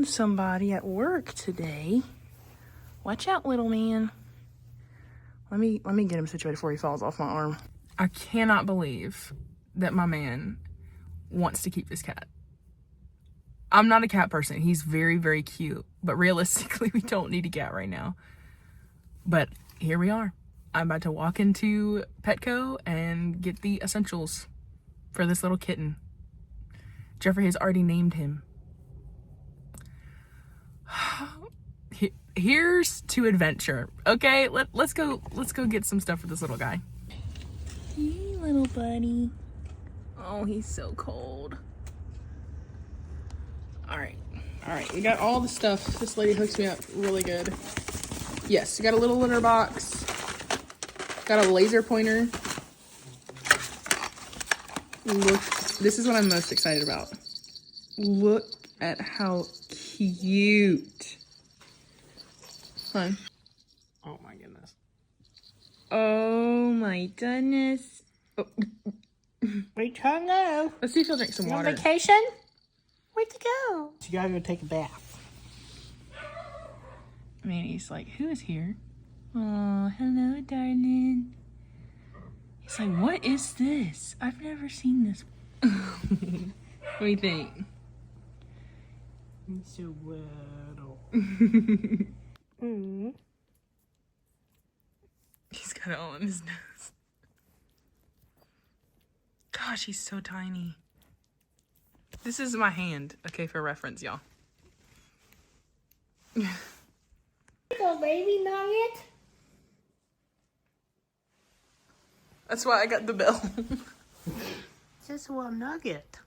found somebody at work today. Watch out, little man. Let me get him situated before he falls off my arm. I cannot believe that my man wants to keep this cat. I'm not a cat person. He's very, very cute. But realistically, we don't need a cat right now. But here we are. I'm about to walk into Petco and get the essentials for this little kitten. Jeffrey has already named him. Here's to adventure. Okay, let's go get some stuff for this little guy. Hey, little buddy. Oh, he's so cold. All right, we got all the stuff. This lady hooks me up really good. Yes, we got a little litter box. Got a laser pointer. Look, this is what I'm most excited about. Look at how cute. Hun. Oh my goodness. Oh my goodness. Oh. Where'd you go? Let's see if he'll drink some water. On vacation? Where'd you go? You gotta go take a bath. Manny's like, who is here? Oh, hello, darling. He's like, what is this? I've never seen this. What do you think? It's so little. He's got it all in his nose. Gosh, he's so tiny. This is my hand, okay, for reference, y'all. Little baby nugget. That's why I got the bell. Just a little nugget.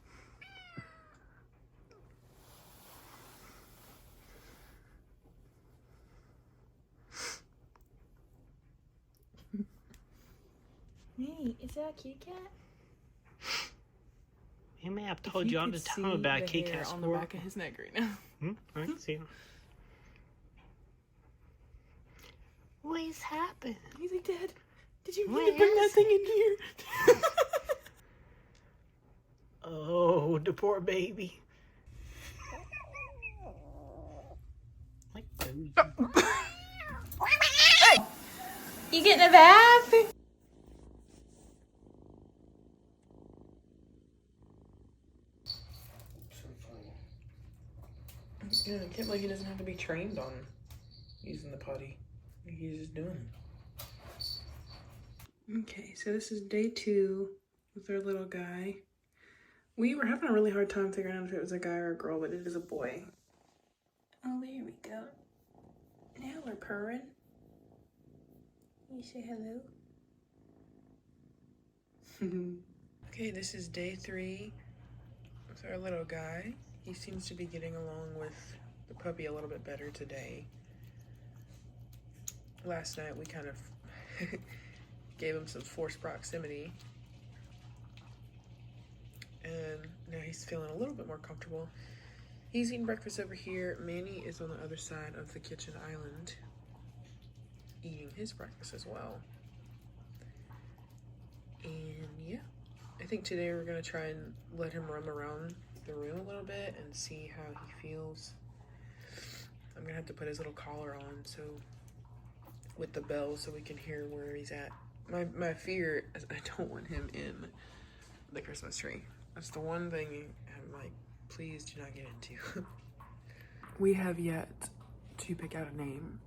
Hey, is that a kitty cat? He may have told you all the time about a kitty cat on the back of his neck right now. I can see him. What is happening? He's like, Dad, did you mean to bring that thing in here? Oh, the poor baby. Like, Hey! You getting a bath? Yeah, a kid like he doesn't have to be trained on using the potty. He's just doing it. Okay, so this is day 2 with our little guy. We were having a really hard time figuring out if it was a guy or a girl, but it is a boy. Oh, there we go. Now we're purring. You say hello? Okay, this is day 3 with our little guy. He seems to be getting along with the puppy a little bit better today. Last night we kind of gave him some forced proximity. And now he's feeling a little bit more comfortable. He's eating breakfast over here. Manny is on the other side of the kitchen island eating his breakfast as well. And yeah, I think today we're gonna try and let him roam around the room a little bit and see how he feels. I'm gonna have to put his little collar on so with the bell so we can hear where he's at. My fear is I don't want him in the Christmas tree. That's the one thing I'm like, please do not get into. We have yet to pick out a name.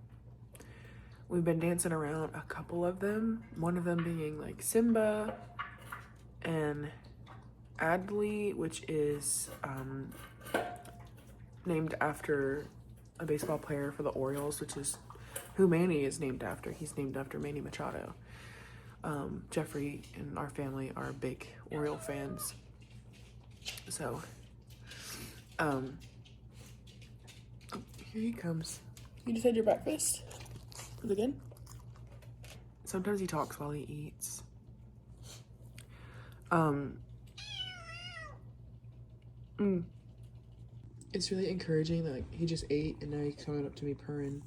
We've been dancing around a couple of them, one of them being like Simba and ADLEY, which is named after a baseball player for the Orioles, which is who Manny is named after. He's named after Manny Machado. Jeffrey and our family are big Oriole fans. So, oh, here he comes. You just had your breakfast? Was it good? Sometimes he talks while he eats. It's really encouraging that like, he just ate and now he's coming up to me purring.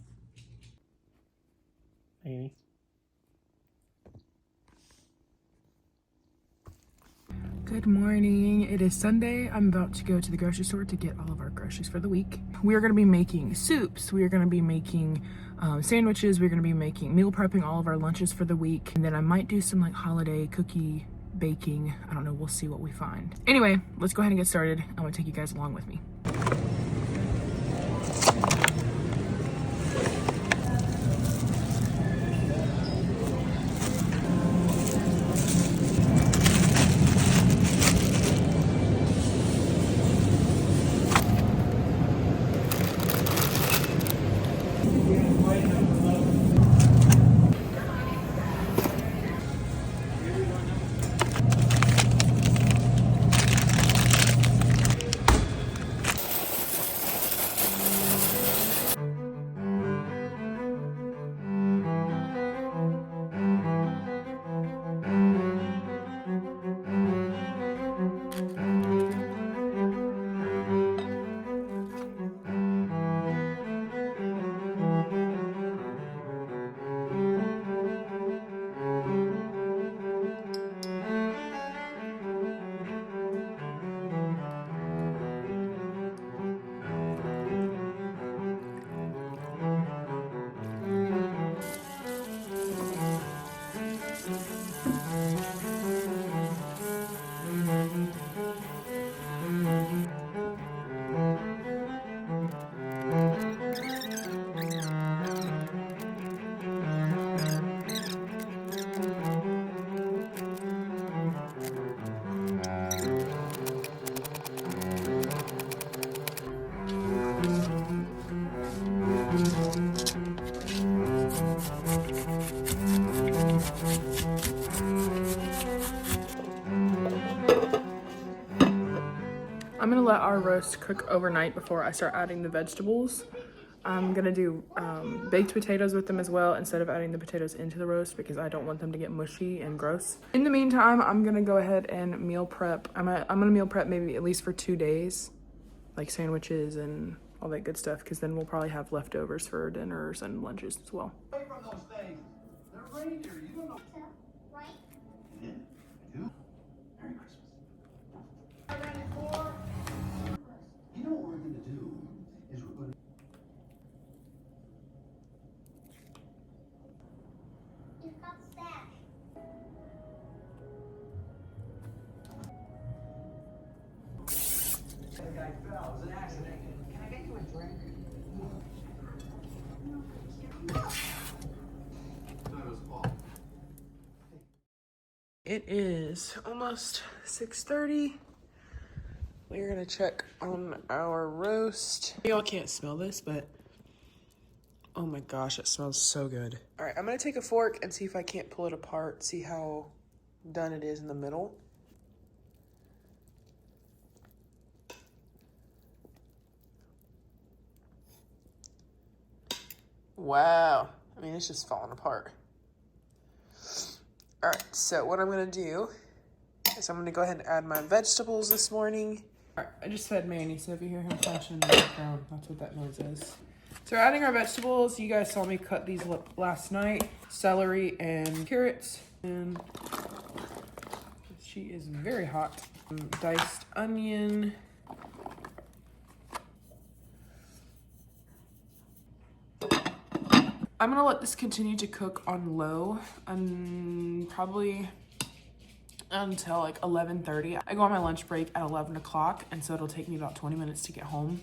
Good Good morning. It is Sunday. I'm about to go to the grocery store to get all of our groceries for the week. We are going to be making soups. We are going to be making sandwiches. We're going to be making meal prepping all of our lunches for the week. And then I might do some like holiday cookie baking. I don't know. We'll see what we find. Anyway, let's go ahead and get started. I'm going to take you guys along with me. I'm gonna let our roast cook overnight before I start adding the vegetables. I'm gonna do baked potatoes with them as well instead of adding the potatoes into the roast because I don't want them to get mushy and gross. In the meantime, I'm gonna go ahead and meal prep. I'm gonna meal prep maybe at least for 2 days, like sandwiches and all that good stuff, because then we'll probably have leftovers for dinners and lunches as well. Away from those things. They're reindeer. You don't know. Right? Yeah, I do. Merry Christmas. Ready for? You know what we're going to do is we're going to. You've got stash. The guy fell. It was an accident. Can I get you a drink? No, it was Paul. It is almost 6:30. We're gonna check on our roast. Y'all can't smell this, but oh my gosh, it smells so good. All right, I'm gonna take a fork and see if I can't pull it apart, see how done it is in the middle. Wow, I mean, it's just falling apart. All right, so what I'm gonna do is I'm gonna go ahead and add my vegetables this morning. All right, I just fed Manny, so if you hear him flashing in the background, that's what that noise is. So we're adding our vegetables. You guys saw me cut these last night. Celery and carrots. And she is very hot. Diced onion. I'm gonna let this continue to cook on low, probably until like 11:30. I go on my lunch break at 11 o'clock, and so it'll take me about 20 minutes to get home.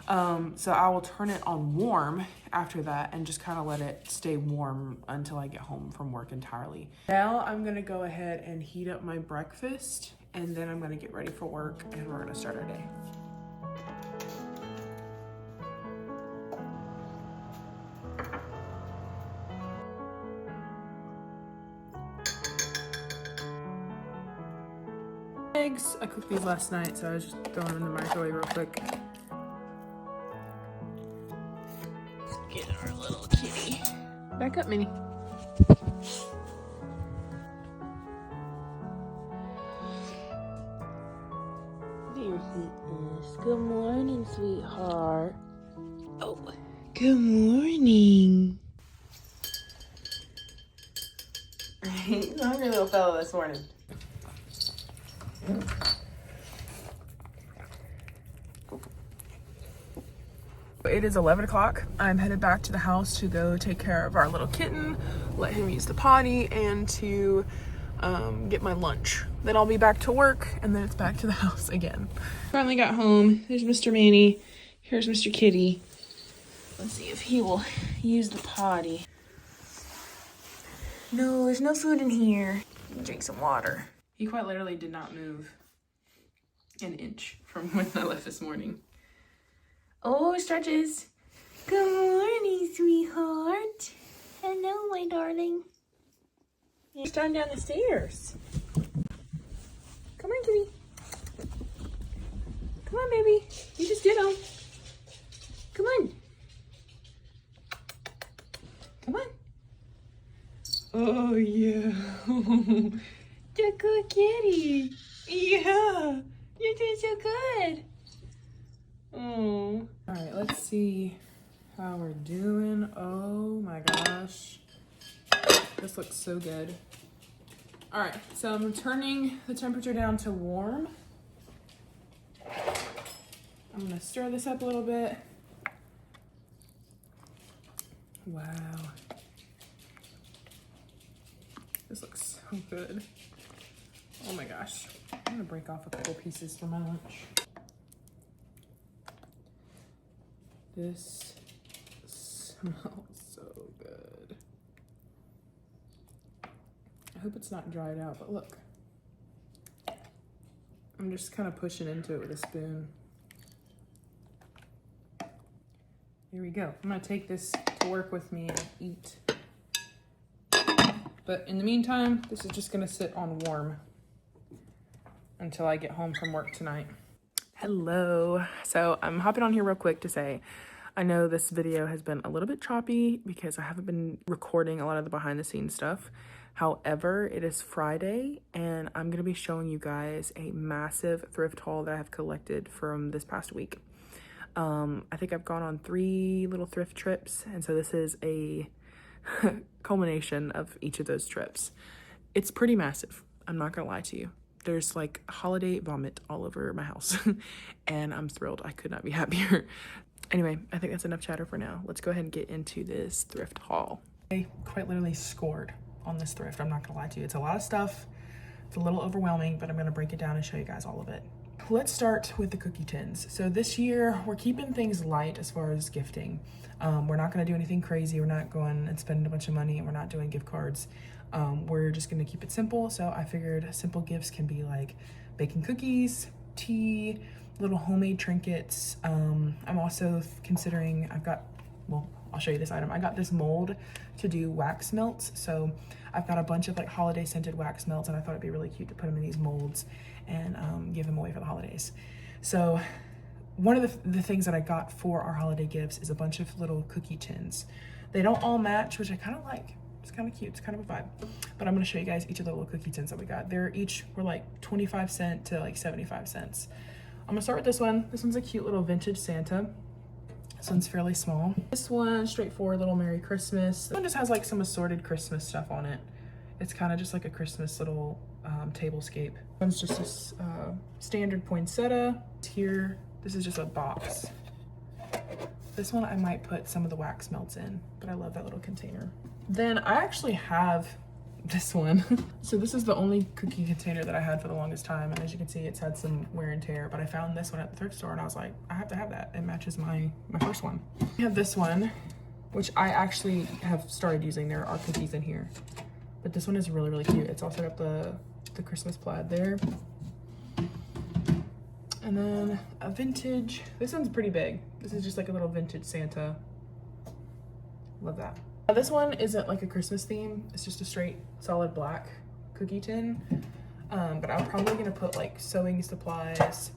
So I will turn it on warm after that and just kind of let it stay warm until I get home from work entirely. Now I'm gonna go ahead and heat up my breakfast, and then I'm gonna get ready for work, and we're gonna start our day. Eggs. I cooked these last night, so I was just throwing them in the microwave real quick. Get our little kitty. Back up, Minnie. There he is. Good morning, sweetheart. Oh, good morning. He's a hungry little fella this morning. it is 11 o'clock. I'm headed back to the house to go take care of our little kitten, let him use the potty, and to get my lunch. Then I'll be back to work, and then it's back to the house again. Finally got home. There's Mr. Manny. Here's Mr. Kitty. Let's see if he will use the potty. No, there's no food in here. Drink some water. He quite literally did not move an inch from when I left this morning. Oh, stretches. Good morning, sweetheart. Hello, my darling. He's down the stairs. Come on, kitty. Come on, baby. You just did them. Come on. Come on. Oh, yeah. The good kitty. Yeah. You're doing so good. Oh. All right, let's see how we're doing. Oh my gosh. This looks so good. All right, so I'm turning the temperature down to warm. I'm gonna stir this up a little bit. Wow. This looks so good. Oh my gosh. I'm gonna break off a couple pieces for my lunch. This smells so good. I hope it's not dried out, but look. I'm just kind of pushing into it with a spoon. Here we go. I'm gonna take this to work with me and eat. But in the meantime, this is just gonna sit on warm until I get home from work tonight. Hello. So I'm hopping on here real quick to say, I know this video has been a little bit choppy because I haven't been recording a lot of the behind the scenes stuff. However, it is Friday and I'm gonna be showing you guys a massive thrift haul that I have collected from this past week. I think I've gone on 3 little thrift trips, and so this is a culmination of each of those trips. It's pretty massive. I'm not gonna lie to you. There's like holiday vomit all over my house and I'm thrilled. I could not be happier. Anyway, I think that's enough chatter for now. Let's go ahead and get into this thrift haul. I quite literally scored on this thrift. I'm not gonna lie to you. It's a lot of stuff. It's a little overwhelming, but I'm gonna break it down and show you guys all of it. Let's start with the cookie tins. So this year we're keeping things light as far as gifting. We're not gonna do anything crazy. We're not going and spending a bunch of money, and we're not doing gift cards. We're just gonna keep it simple. So I figured simple gifts can be like baking cookies, tea, little homemade trinkets. I'm also considering, I'll show you this item. I got this mold to do wax melts. So I've got a bunch of like holiday scented wax melts, and I thought it'd be really cute to put them in these molds and give them away for the holidays. So one of the things that I got for our holiday gifts is a bunch of little cookie tins. They don't all match, which I kind of like. It's kind of cute. It's kind of a vibe. But I'm going to show you guys each of the little cookie tins that we got. They're each were like 25 cents to like 75 cents. I'm going to start with this one. This one's a cute little vintage Santa. This one's fairly small. This one, straightforward little Merry Christmas. This one just has like some assorted Christmas stuff on it. It's kind of just like a Christmas little tablescape. This one's just this standard poinsettia. Here, this is just a box. This one I might put some of the wax melts in, but I love that little container. Then I actually have this one. So this is the only cookie container that I had for the longest time, and as you can see, it's had some wear and tear, but I found this one at the thrift store and I was like, I have to have that. It matches my first one. I have this one, which I actually have started using. There are cookies in here, but this one is really, really cute. It's also got the Christmas plaid there. And then a vintage, this one's pretty big. This is just like a little vintage Santa. Love that. Now, this one isn't like a Christmas theme. It's just a straight solid black cookie tin. But I'm probably gonna put like sewing supplies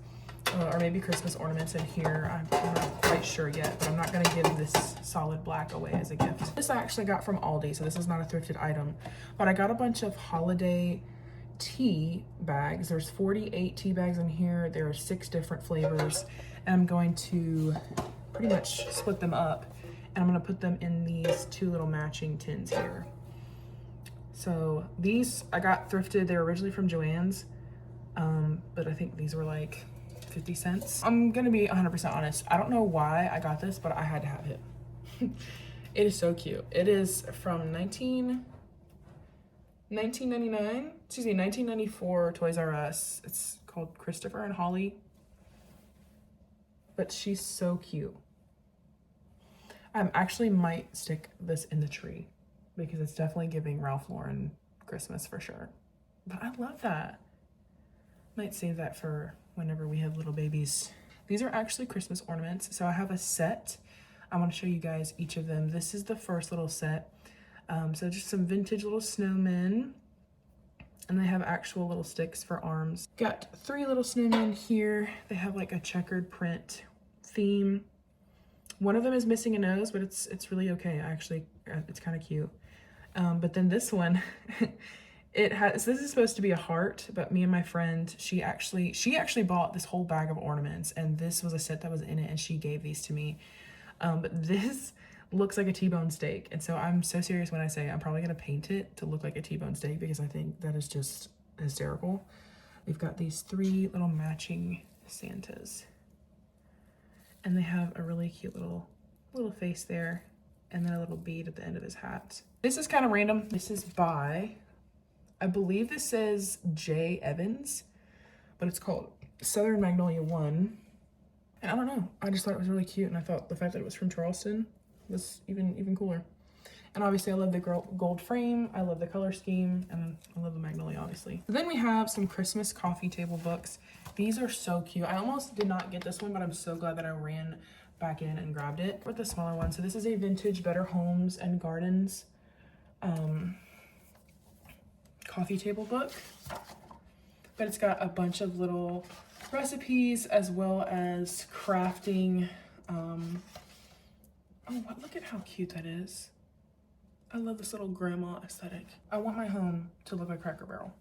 or maybe Christmas ornaments in here. I'm not quite sure yet, but I'm not gonna give this solid black away as a gift. This I actually got from Aldi, so this is not a thrifted item, but I got a bunch of holiday tea bags. There's 48 tea bags in here. There are 6 different flavors, and I'm going to pretty much split them up, and I'm going to put them in these 2 little matching tins here. So these I got thrifted. They were originally from Joann's, but I think these were like $1.50. I'm gonna be 100% honest. I don't know why I got this, but I had to have it. It is so cute. It is from 1994 Toys R Us. It's called Christopher and Holly. But she's so cute. I actually might stick this in the tree because it's definitely giving Ralph Lauren Christmas for sure. But I love that. Might save that for whenever we have little babies. These are actually Christmas ornaments. So I have a set. I want to show you guys each of them. This is the first little set. So just some vintage little snowmen. And they have actual little sticks for arms. Got 3 little snowmen here. They have like a checkered print theme. One of them is missing a nose, but it's really okay. Actually, it's kind of cute. But then this one, this is supposed to be a heart, but me and my friend, she actually bought this whole bag of ornaments, and this was a set that was in it, and she gave these to me. But this looks like a T-bone steak, and so I'm so serious when I say I'm probably gonna paint it to look like a T-bone steak because I think that is just hysterical. We've got these 3 little matching Santas, and they have a really cute little face there, and then a little bead at the end of his hat. This is kind of random. This is by, I believe this says J. Evans, but it's called Southern Magnolia 1. And I don't know, I just thought it was really cute, and I thought the fact that it was from Charleston was even cooler. And obviously I love the gold frame, I love the color scheme, and I love the magnolia, obviously. Then we have some Christmas coffee table books. These are so cute. I almost did not get this one, but I'm so glad that I ran back in and grabbed it. With the smaller one, so this is a vintage Better Homes and Gardens coffee table book. But it's got a bunch of little recipes as well as crafting. Oh, look at how cute that is. I love this little grandma aesthetic. I want my home to look like Cracker Barrel.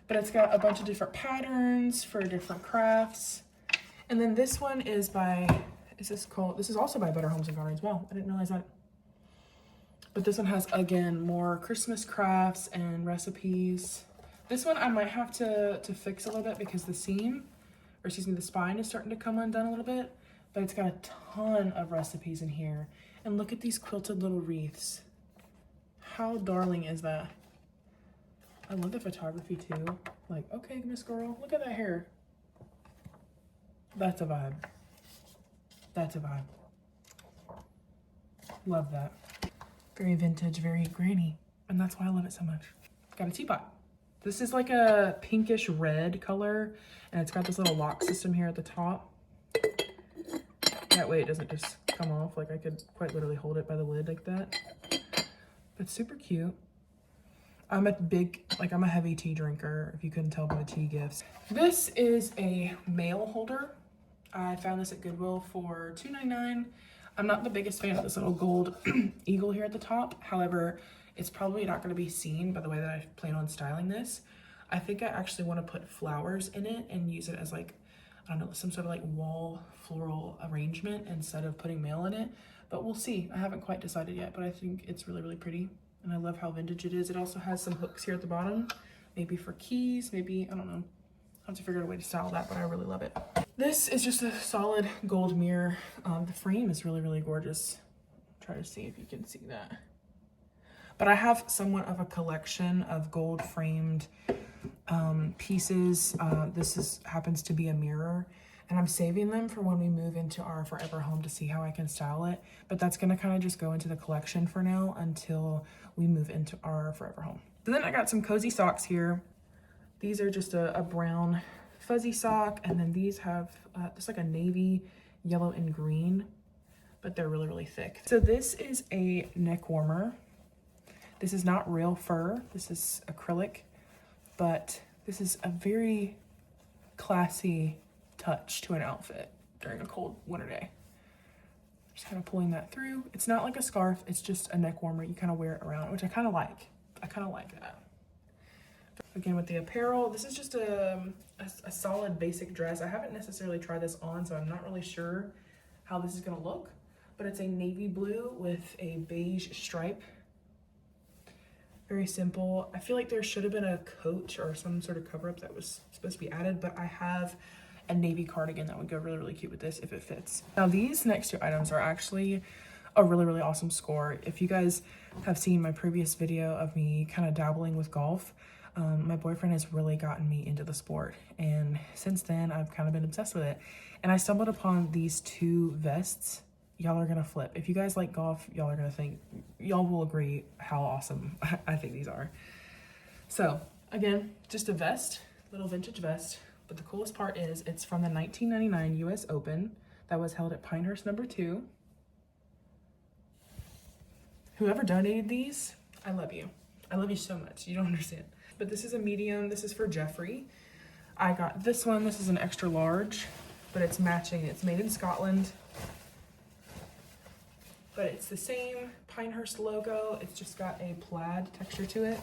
But it's got a bunch of different patterns for different crafts. And then this one is by, this is also by Better Homes and Gardens. Wow, I didn't realize that. But this one has, again, more Christmas crafts and recipes. This one I might have to fix a little bit because the seam, or excuse me, the spine is starting to come undone a little bit. But it's got a ton of recipes in here. And look at these quilted little wreaths. How darling is that? I love the photography too. Like, okay, Miss Girl, look at that hair. That's a vibe. That's a vibe. Love that. Very vintage, very granny. And that's why I love it so much. Got a teapot. This is like a pinkish red color, and it's got this little lock system here at the top. That way it doesn't just come off. Like I could quite literally hold it by the lid like that. But super cute. I'm a heavy tea drinker, if you couldn't tell by the tea gifts. This is a mail holder. I found this at Goodwill for $2.99. I'm not the biggest fan of this little gold eagle here at the top. However, it's probably not going to be seen by the way that I plan on styling this. I think I actually want to put flowers in it and use it as like, I don't know, some sort of like wall floral arrangement instead of putting mail in it. But we'll see. I haven't quite decided yet, but I think it's really, really pretty. And I love how vintage it is. It also has some hooks here at the bottom, maybe for keys, maybe, I don't know. I'll have to figure out a way to style that, but I really love it. This is just a solid gold mirror. The frame is really, really gorgeous. Try to see if you can see that. But I have somewhat of a collection of gold framed pieces. This happens to be a mirror, and I'm saving them for when we move into our forever home to see how I can style it. But that's gonna kind of just go into the collection for now until we move into our forever home. So then I got some cozy socks here. These are just a brown fuzzy sock, and then these have just like a navy, yellow, and green, but they're really, really thick. So this is a neck warmer. This is not real fur, this is acrylic, but this is a very classy touch to an outfit during a cold winter day. Just kind of pulling that through. It's not like a scarf, it's just a neck warmer. You kind of wear it around, which I kind of like. I kind of like that. Again, with the apparel, this is just a solid basic dress. I haven't necessarily tried this on, so I'm not really sure how this is gonna look, but it's a navy blue with a beige stripe. Very simple. I feel like there should have been a coat or some sort of cover-up that was supposed to be added, but I have a navy cardigan that would go really, really cute with this if it fits. Now these next two items are actually a really, really awesome score. If you guys have seen my previous video of me kind of dabbling with golf, my boyfriend has really gotten me into the sport, and since then I've kind of been obsessed with it. And I stumbled upon these two vests. Y'all are gonna flip. If you guys like golf, y'all will agree how awesome I think these are. So again, just a vest, little vintage vest, but the coolest part is it's from the 1999 US Open that was held at Pinehurst No. 2. Whoever donated these, I love you. I love you so much. You don't understand. But this is a medium. This is for Jeffrey. I got this one. This is an extra large, but it's matching. It's made in Scotland. But it's the same Pinehurst logo. It's just got a plaid texture to it.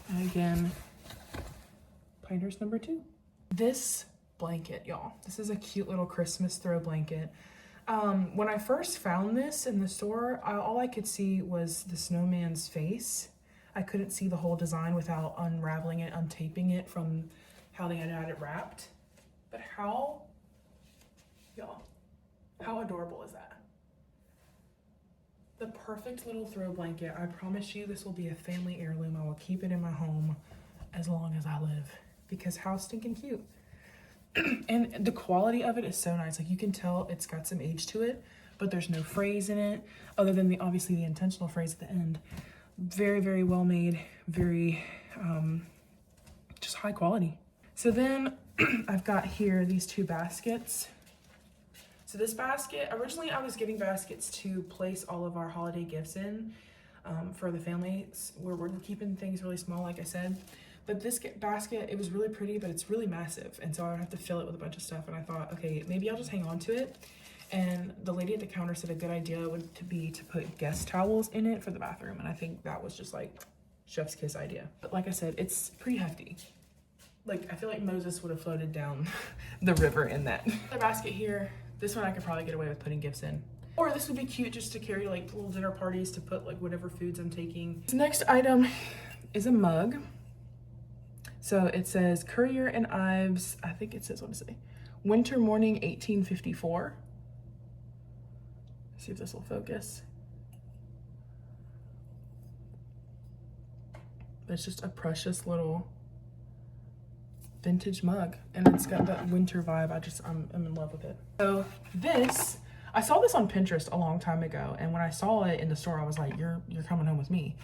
And again, Pinehurst No. 2. This blanket, y'all. This is a cute little Christmas throw blanket. When I first found this in the store, all I could see was the snowman's face. I couldn't see the whole design without unraveling it, untaping it from how they had it wrapped. But how adorable is that? The perfect little throw blanket. I promise you this will be a family heirloom. I will keep it in my home as long as I live, because how stinking cute. And the quality of it is so nice. Like, you can tell it's got some age to it, but there's no frays in it other than obviously the intentional frays at the end. Very, very well made, very just high quality. So then I've got here these two baskets. So this basket, originally I was getting baskets to place all of our holiday gifts in for the family, where we're keeping things really small, like I said. But this basket, it was really pretty, but it's really massive. And so I would have to fill it with a bunch of stuff. And I thought, okay, maybe I'll just hang on to it. And the lady at the counter said a good idea would be to put guest towels in it for the bathroom. And I think that was just like chef's kiss idea. But like I said, it's pretty hefty. Like, I feel like Moses would have floated down the river in that. The basket here, this one I could probably get away with putting gifts in. Or this would be cute just to carry like little dinner parties, to put like whatever foods I'm taking. The next item is a mug. So it says Currier and Ives, I think it says, what does it say? Winter Morning 1854. See if this will focus. It's just a precious little vintage mug, and it's got that winter vibe. I'm in love with it. So this, I saw this on Pinterest a long time ago, and when I saw it in the store, I was like, you're coming home with me.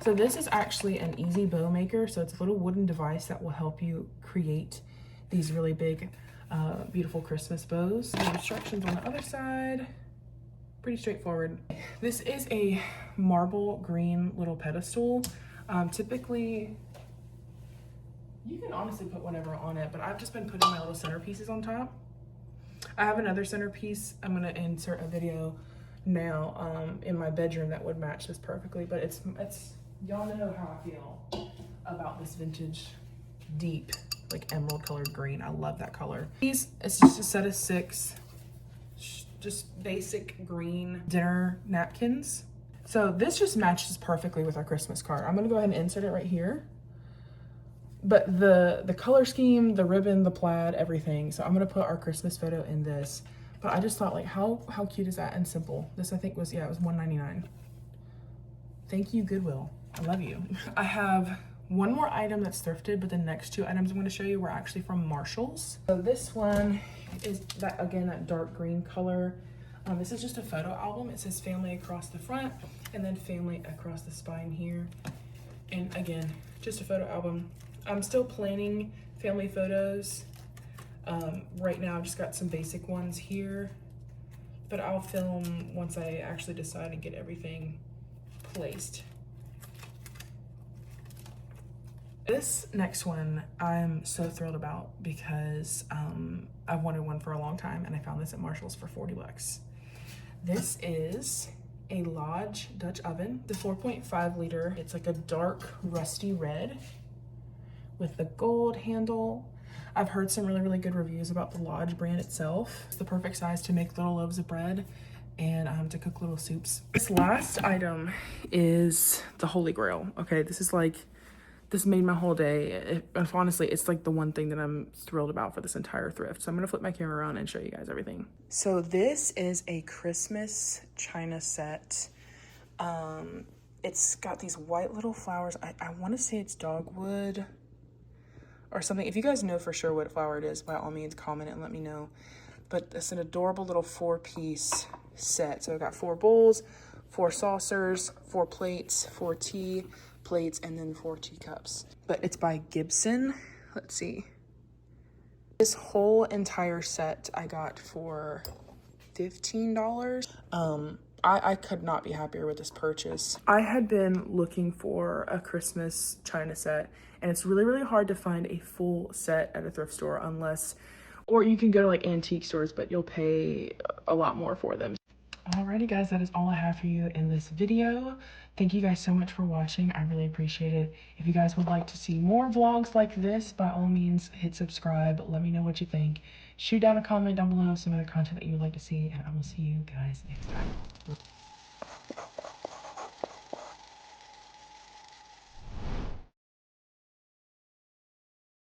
So this is actually an easy bow maker. So it's a little wooden device that will help you create these really big, beautiful Christmas bows. The instructions on the other side, pretty straightforward. This is a marble green little pedestal. Typically, you can honestly put whatever on it, but I've just been putting my little centerpieces on top. I have another centerpiece. I'm gonna insert a video now in my bedroom that would match this perfectly, but it's y'all know how I feel about this vintage deep, like emerald colored green. I love that color. It's just a set of 6 just basic green dinner napkins. So this just matches perfectly with our Christmas card. I'm gonna go ahead and insert it right here. But the color scheme, the ribbon, the plaid, everything. So I'm gonna put our Christmas photo in this. But I just thought, like, how cute is that and simple? This I think was, yeah, it was $1.99. Thank you, Goodwill. I love you. I have one more item that's thrifted, but the next 2 items I'm gonna show you were actually from Marshall's. So this one is that, again, that dark green color. This is just a photo album. It says family across the front and then family across the spine here. And again, just a photo album. I'm still planning family photos. Right now I've just got some basic ones here, but I'll film once I actually decide and get everything placed. This next one I'm so thrilled about because I've wanted one for a long time, and I found this at Marshall's for 40 bucks. This is a Lodge Dutch oven, the 4.5 liter. It's like a dark rusty red with the gold handle. I've heard some really, really good reviews about the Lodge brand itself. It's the perfect size to make little loaves of bread and to cook little soups. This last item is the Holy Grail. Okay, this is like this made my whole day. Honestly, it's like the one thing that I'm thrilled about for this entire thrift. So I'm gonna flip my camera around and show you guys everything. So this is a Christmas china set. It's got these white little flowers. I want to say it's dogwood or something. If you guys know for sure what flower it is, by all means comment it and let me know. But it's an adorable little 4-piece set. So I got 4 bowls, 4 saucers, 4 plates, 4 tea plates, and then 4 teacups. But it's by Gibson. Let's see. This whole entire set I got for $15. I could not be happier with this purchase. I had been looking for a Christmas china set, and it's really, really hard to find a full set at a thrift store unless, or you can go to like antique stores, but you'll pay a lot more for them. Alrighty guys, that is all I have for you in this video. Thank you guys so much for watching. I really appreciate it. If you guys would like to see more vlogs like this, by all means hit subscribe. Let me know what you think. Shoot down a comment down below of some other content that you would like to see, and I will see you guys next time.